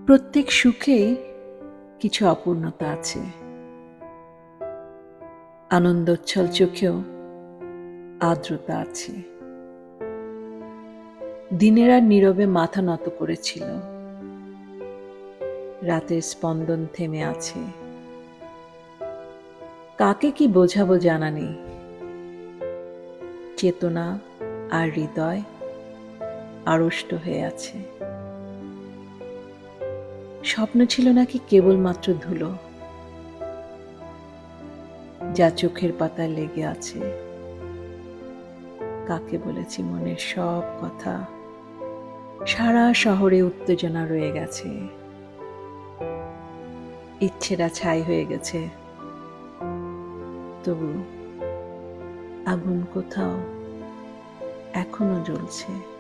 প্রত্যেক সুখেই কিছু অপূর্ণতা আছে। আনন্দোচ্ছল চোখেও আর্দ্রতা আছে। দিনের আর নীরবে মাথা নত করেছিল, রাতের স্পন্দন থেমে আছে। কাকে কি বোঝাবো জানা নেই। চেতনা আর হৃদয় আড়ষ্ট হয়ে আছে। স্বপ্ন ছিল নাকি কেবলমাত্র ধুলো, যা চোখের পাতায় লেগে আছে। কাকে বলেছি মনের সব কথা, সারা শহরে উত্তেজনা রয়ে গেছে। ইচ্ছেটা ছাই হয়ে গেছে, তবু আগুন কোথাও এখনো জ্বলছে।